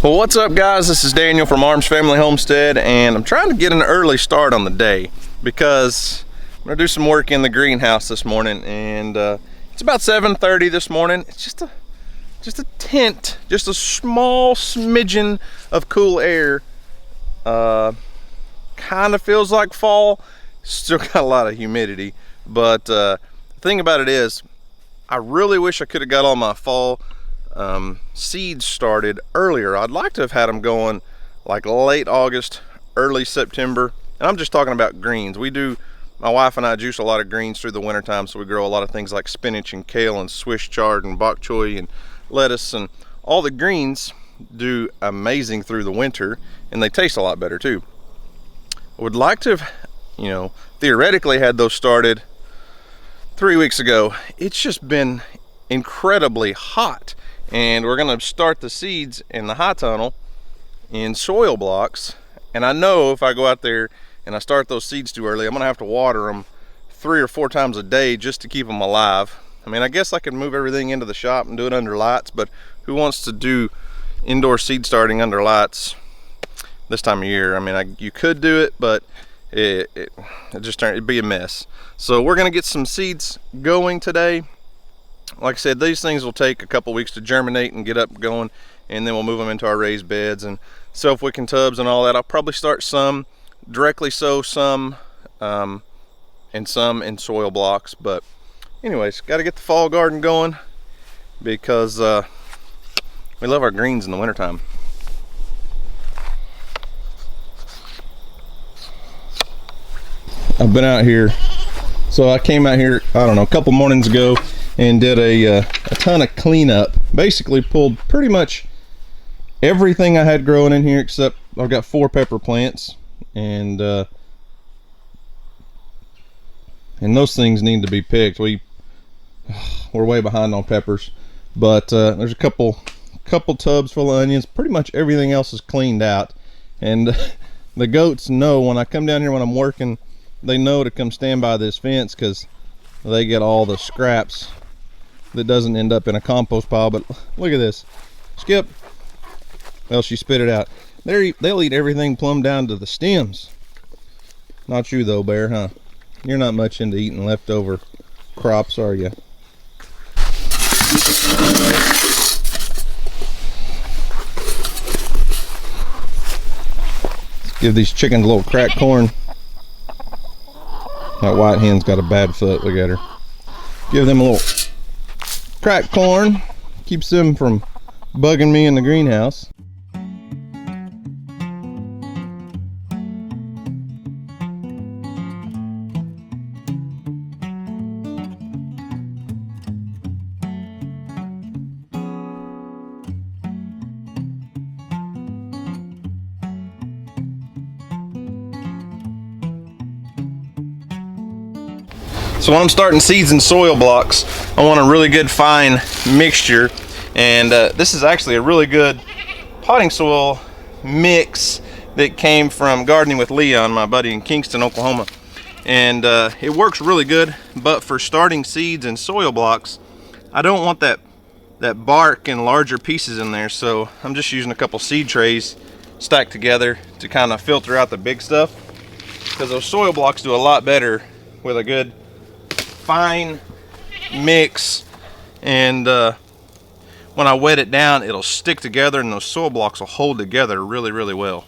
Well, what's up guys, this is Daniel from Arms Family Homestead, and I'm trying to get an early start on the day because I'm gonna do some work in the greenhouse this morning, and it's about 7:30 this morning. It's just a tint, just a small smidgen of cool air. Kind of feels like fall, still got a lot of humidity, but the thing about it is I really wish I could have got all my fall seeds started earlier. I'd like to have had them going like late August, early September, and I'm just talking about greens. My wife and I juice a lot of greens through the winter time, so we grow a lot of things like spinach and kale and Swiss chard and bok choy and lettuce, and all the greens do amazing through the winter, and they taste a lot better too. I would like to have, theoretically had those started 3 weeks ago. It's just been incredibly hot, and we're gonna start the seeds in the high tunnel in soil blocks, and I know if I go out there and I start those seeds too early, I'm gonna have to water them 3 or 4 times a day just to keep them alive. I mean, I guess I could move everything into the shop and do it under lights, but who wants to do indoor seed starting under lights this time of year? I mean, you could do it, but it'd be a mess. So we're gonna get some seeds going today. Like I said, these things will take a couple weeks to germinate and get up going, and then we'll move them into our raised beds and self-wicking tubs and all that. I'll probably start some directly sow, some and some in soil blocks. But anyways, got to get the fall garden going because we love our greens in the wintertime. I've been out here, so I came out here, I don't know, a couple mornings ago and did a ton of cleanup. Basically pulled pretty much everything I had growing in here, except I've got 4 pepper plants, and those things need to be picked. We're way behind on peppers, but there's a couple tubs full of onions. Pretty much everything else is cleaned out, and the goats know when I come down here when I'm working. They know to come stand by this fence because they get all the scraps that doesn't end up in a compost pile. But look at this, Skip. Well, she spit it out. They'll eat everything plumb down to the stems. Not you though, Bear, huh? You're not much into eating leftover crops, are you? Let's give these chickens a little cracked corn. That white hen's got a bad foot, look at her. Give them a little cracked corn. Keeps them from bugging me in the greenhouse. So when I'm starting seeds in soil blocks, I want a really good fine mixture, and this is actually a really good potting soil mix that came from Gardening with Leon, my buddy in Kingston, Oklahoma, and it works really good. But for starting seeds in soil blocks, I don't want that bark and larger pieces in there, so I'm just using a couple seed trays stacked together to kind of filter out the big stuff, because those soil blocks do a lot better with a good fine mix, and when I wet it down, it'll stick together, and those soil blocks will hold together really, really well.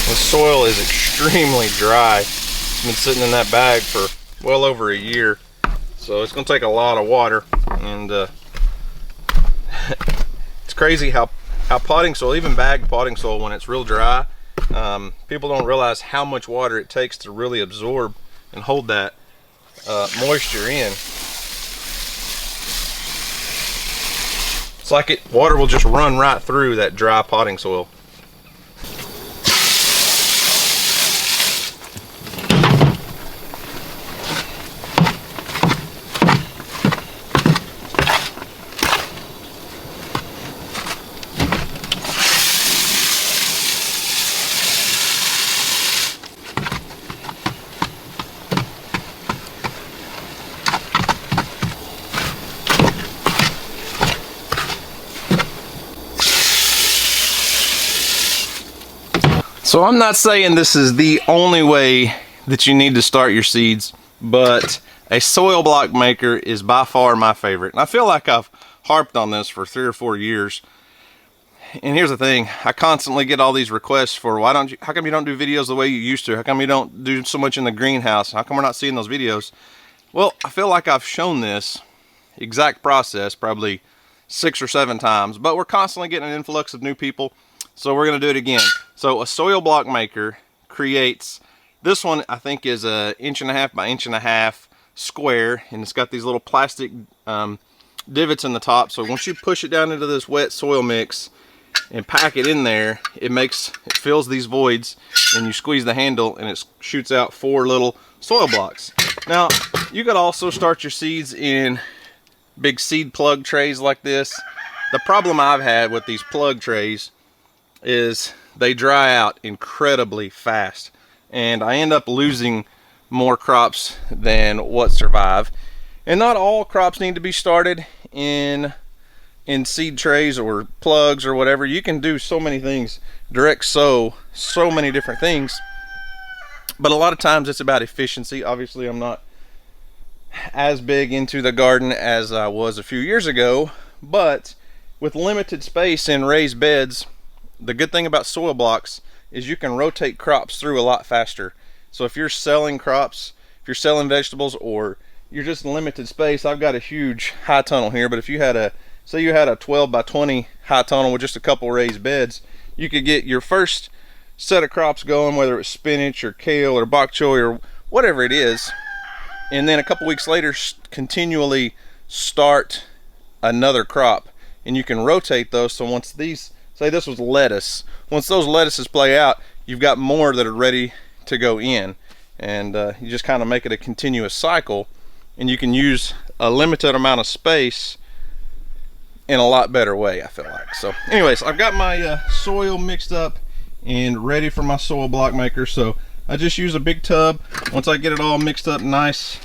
The soil is extremely dry. It's been sitting in that bag for well over a year, so it's going to take a lot of water, and it's crazy how potting soil, even bagged potting soil, when it's real dry, people don't realize how much water it takes to really absorb and hold that moisture in. It's like water will just run right through that dry potting soil. So I'm not saying this is the only way that you need to start your seeds, but a soil block maker is by far my favorite. And I feel like I've harped on this for 3 or 4 years. And here's the thing, I constantly get all these requests for, how come you don't do videos the way you used to? How come you don't do so much in the greenhouse? How come we're not seeing those videos? Well, I feel like I've shown this exact process probably 6 or 7 times, but we're constantly getting an influx of new people, so we're gonna do it again. So a soil block maker creates, this one I think is a 1.5 by 1.5 square, and it's got these little plastic divots in the top, so once you push it down into this wet soil mix and pack it in there, it fills these voids, and you squeeze the handle and it shoots out 4 little soil blocks. Now you could also start your seeds in big seed plug trays like this. The problem I've had with these plug trays is they dry out incredibly fast, and I end up losing more crops than what survive. And not all crops need to be started in seed trays or plugs or whatever. You can do so many things, direct sow, so many different things, but a lot of times it's about efficiency. Obviously I'm not as big into the garden as I was a few years ago, but with limited space in raised beds, the good thing about soil blocks is you can rotate crops through a lot faster. So if you're selling crops, if you're selling vegetables, or you're just in limited space, I've got a huge high tunnel here, but if you had say you had a 12 by 20 high tunnel with just a couple raised beds, you could get your first set of crops going, whether it's spinach or kale or bok choy or whatever it is, and then a couple weeks later continually start another crop, and you can rotate those. So once these, say this was lettuce, once those lettuces play out, you've got more that are ready to go in, and you just kind of make it a continuous cycle, and you can use a limited amount of space in a lot better way, I feel like. So anyways, I've got my soil mixed up and ready for my soil block maker. So I just use a big tub. Once I get it all mixed up nice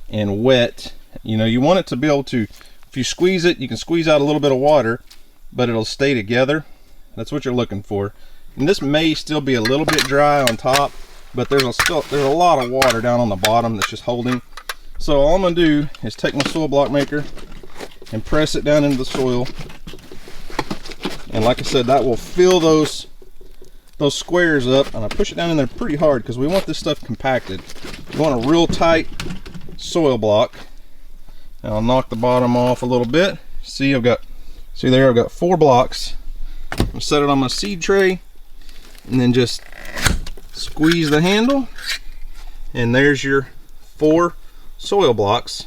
and wet, you know, you want it to be able to, if you squeeze it, you can squeeze out a little bit of water, but it'll stay together. That's what you're looking for. And this may still be a little bit dry on top, but there's a lot of water down on the bottom that's just holding. So all I'm gonna do is take my soil block maker and press it down into the soil, and like I said, that will fill those squares up. And I push it down in there pretty hard because we want this stuff compacted. You want a real tight soil block. And I'll knock the bottom off a little bit. See, I've got 4 blocks. I'll set it on my seed tray and then just squeeze the handle, and there's your 4 soil blocks,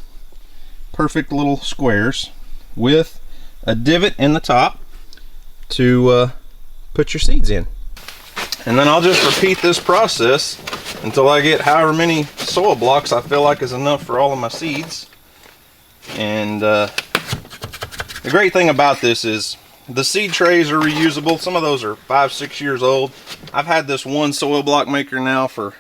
perfect little squares with a divot in the top to put your seeds in. And then I'll just repeat this process until I get however many soil blocks I feel like is enough for all of my seeds. And the great thing about this is the seed trays are reusable. Some of those are 5-6 years old. I've had this one soil block maker now for,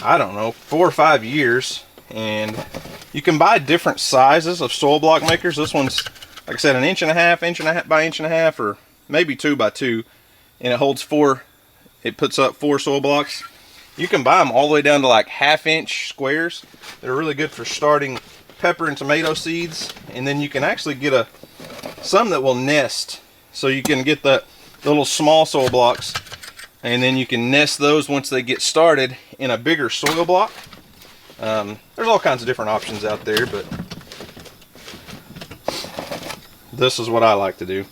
I don't know, 4 or 5 years, and you can buy different sizes of soil block makers. This one's, like I said, an 1.5 by 1.5, or maybe 2 by 2, and it holds 4. It puts up 4 soil blocks. You can buy them all the way down to like 1/2 inch squares. They're really good for starting pepper and tomato seeds, and then you can actually get some that will nest. So you can get the little small soil blocks, and then you can nest those once they get started in a bigger soil block. There's all kinds of different options out there, but this is what I like to do.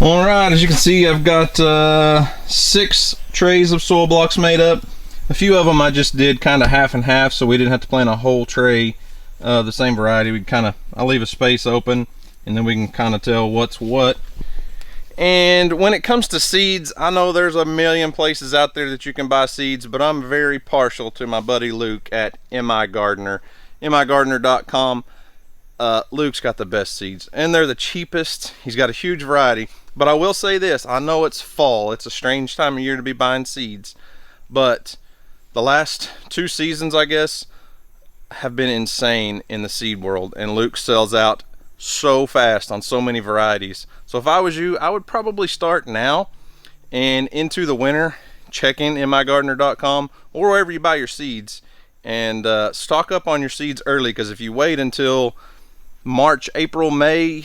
Alright, as you can see, I've got 6 trays of soil blocks made up. A few of them I just did kind of half and half, so we didn't have to plant a whole tray the same variety. I'll leave a space open, and then we can kind of tell what's what. And when it comes to seeds, I know there's a million places out there that you can buy seeds, but I'm very partial to my buddy Luke at MI Gardener, migardener.com. Luke's got the best seeds, and they're the cheapest. He's got a huge variety. But I will say this, I know it's fall, it's a strange time of year to be buying seeds, but the last 2 seasons, I guess, have been insane in the seed world, and Luke sells out so fast on so many varieties. So if I was you, I would probably start now, and into the winter, check in mygardener.com or wherever you buy your seeds, and stock up on your seeds early, because if you wait until March, April, May,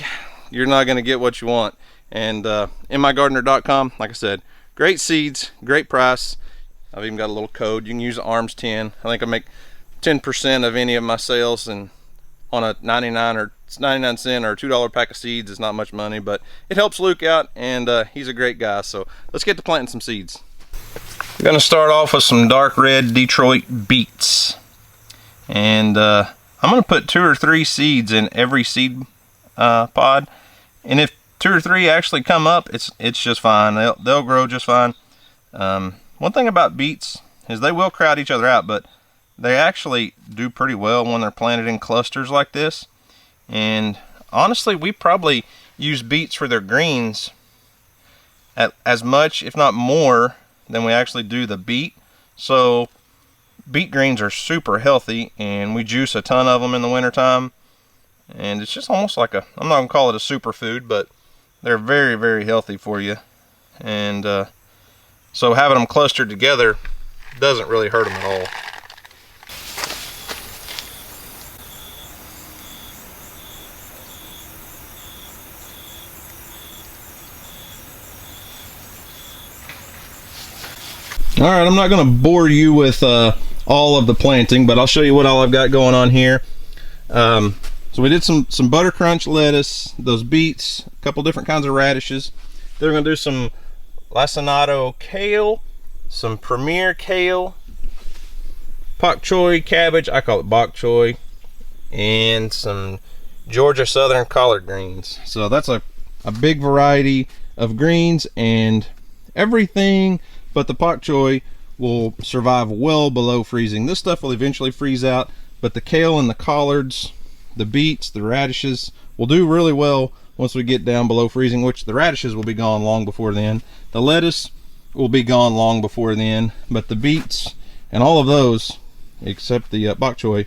you're not going to get what you want. And mygardener.com, like I said, great seeds, great price. I've even got a little code. You can use ARMS 10. I think I make 10% of any of my sales, and on a 99 cent or $2 pack of seeds is not much money, but it helps Luke out, and he's a great guy. So let's get to planting some seeds. We're going to start off with some dark red Detroit beets, and I'm going to put 2 or 3 seeds in every seed pod, and if 2 or 3 actually come up, it's just fine. They'll grow just fine. One thing about beets is they will crowd each other out, but they actually do pretty well when they're planted in clusters like this. And honestly, we probably use beets for their greens as much, if not more, than we actually do the beet. So beet greens are super healthy, and we juice a ton of them in the wintertime. And it's just almost like I'm not gonna call it a superfood, but they're very, very healthy for you. And so having them clustered together doesn't really hurt them at all. Alright, I'm not going to bore you with all of the planting, but I'll show you what all I've got going on here. So we did some butter crunch lettuce, those beets, a couple different kinds of radishes. Then we're going to do some lacinato kale, some premier kale, pak choy cabbage, I call it bok choy, and some Georgia Southern collard greens. So that's a big variety of greens, and everything but the pak choy will survive well below freezing. This stuff will eventually freeze out, but the kale and the collards, the beets, the radishes will do really well once we get down below freezing, which the radishes will be gone long before then. The lettuce will be gone long before then, but the beets and all of those, except the bok choy,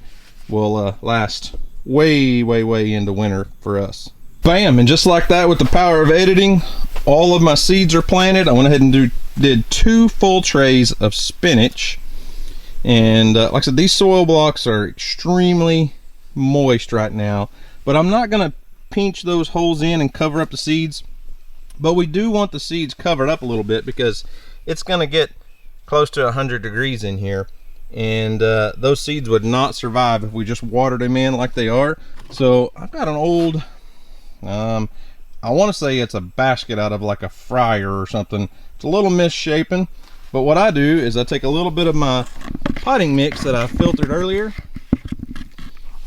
will last way, way, way into winter for us. Bam! And just like that, with the power of editing, all of my seeds are planted. I went ahead and did 2 full trays of spinach. And like I said, these soil blocks are extremely moist right now, but I'm not going to pinch those holes in and cover up the seeds. But we do want the seeds covered up a little bit, because it's going to get close to 100 degrees in here, and those seeds would not survive if we just watered them in like they are. So I've got an old I want to say it's a basket out of like a fryer or something. It's a little misshapen, but what I do is I take a little bit of my potting mix that I filtered earlier,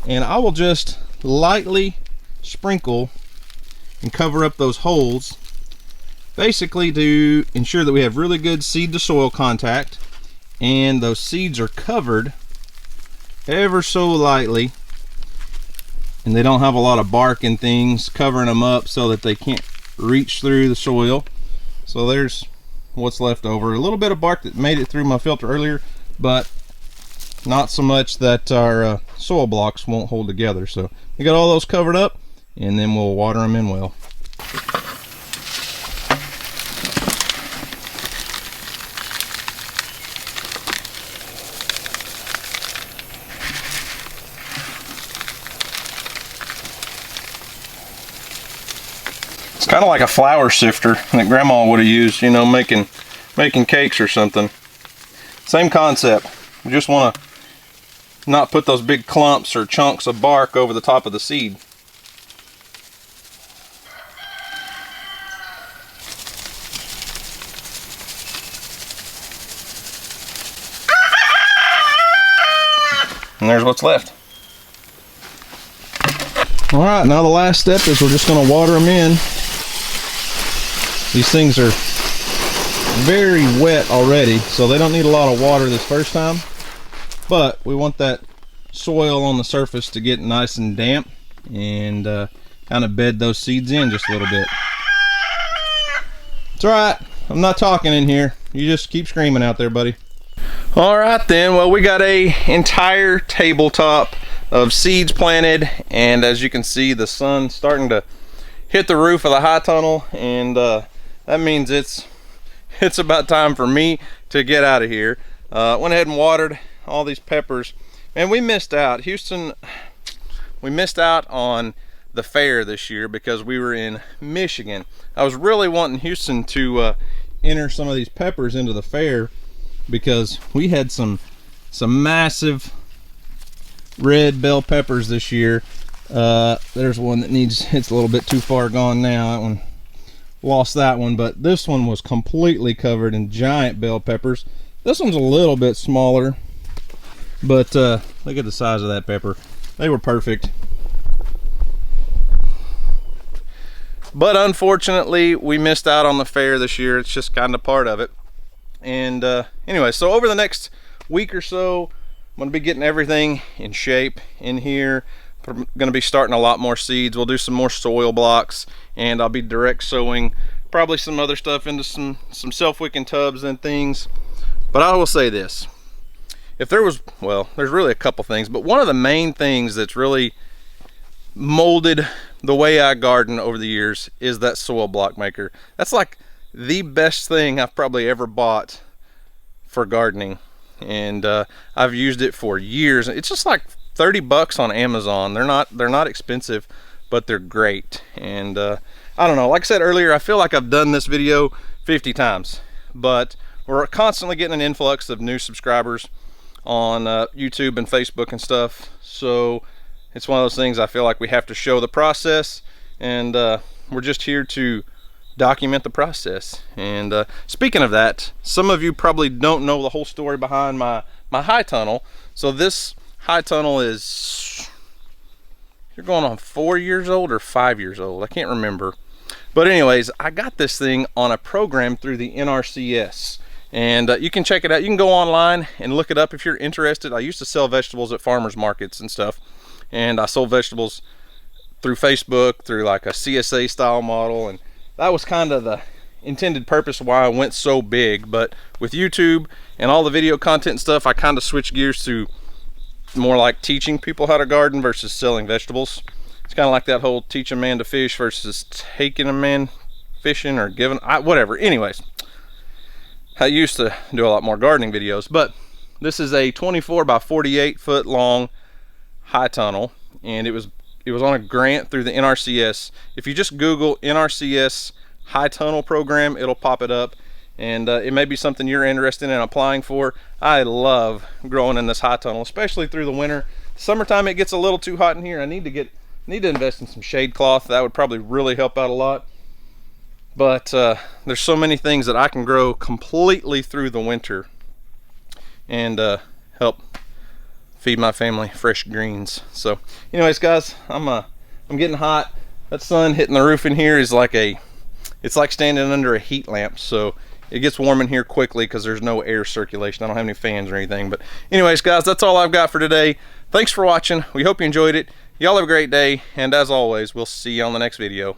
and I will just lightly sprinkle and cover up those holes, basically to ensure that we have really good seed to soil contact, and those seeds are covered ever so lightly, and they don't have a lot of bark and things covering them up so that they can't reach through the soil. So there's what's left over. A little bit of bark that made it through my filter earlier, but not so much that our soil blocks won't hold together. So we got all those covered up, and then we'll water them in well. It's kind of like a flour sifter that Grandma would have used, you know, making cakes or something. Same concept. We just want to not put those big clumps or chunks of bark over the top of the seed. And there's what's left. Alright, now the last step is we're just going to water them in. These things are very wet already, so they don't need a lot of water this first time. But we want that soil on the surface to get nice and damp, and kind of bed those seeds in just a little bit. It's alright, I'm not talking in here. You just keep screaming out there, buddy. Alright then, well, we got a entire tabletop of seeds planted, and as you can see, the sun's starting to hit the roof of the high tunnel, and that means it's about time for me to get out of here. Went ahead and watered all these peppers, and we missed out. Houston, we missed out on the fair this year because we were in Michigan. I was really wanting Houston to enter some of these peppers into the fair because we had some massive red bell peppers this year. There's one that it's a little bit too far gone now. That one, lost that one, but this one was completely covered in giant bell peppers. This one's a little bit smaller, but look at the size of that pepper. They were perfect. But unfortunately, we missed out on the fair this year. It's just kind of part of it. And anyway, so over the next week or so, I'm going to be getting everything in shape in here. I'm going to be starting a lot more seeds. We'll do some more soil blocks, and I'll be direct sowing probably some other stuff into some self-wicking tubs and things. But I will say this. If there was, well, there's really a couple things, but one of the main things that's really molded the way I garden over the years is that soil block maker. That's like the best thing I've probably ever bought for gardening, and I've used it for years. It's just like 30 bucks on Amazon. They're not expensive, but they're great. And I don't know, like I said earlier, I feel like I've done this video 50 times, but we're constantly getting an influx of new subscribers on YouTube and Facebook and stuff. So it's one of those things I feel like we have to show the process, and we're just here to document the process. And speaking of that, some of you probably don't know the whole story behind my high tunnel. So this high tunnel is, you're going on 4 years old or 5 years old, I can't remember. But anyways, I got this thing on a program through the NRCS, and you can check it out. You can go online and look it up if you're interested. I used to sell vegetables at farmers markets and stuff, and I sold vegetables through Facebook, through like a CSA style model, and that was kind of the intended purpose why I went so big. But with YouTube and all the video content and stuff, I kind of switched gears to more like teaching people how to garden versus selling vegetables. It's kind of like that whole teach a man to fish versus taking a man fishing, or giving, whatever. Anyways, I used to do a lot more gardening videos, but this is a 24 by 48 foot long high tunnel, and it was on a grant through the NRCS. If you just Google NRCS high tunnel program, it'll pop it up, and it may be something you're interested in applying for. I love growing in this high tunnel, especially through the winter. Summertime, it gets a little too hot in here. I need to invest in some shade cloth. That would probably really help out a lot. But there's so many things that I can grow completely through the winter and help feed my family fresh greens. So anyways, guys, I'm getting hot. That sun hitting the roof in here is it's like standing under a heat lamp. So it gets warm in here quickly because there's no air circulation. I don't have any fans or anything. But anyways, guys, that's all I've got for today. Thanks for watching. We hope you enjoyed it. Y'all have a great day, and as always, we'll see you on the next video.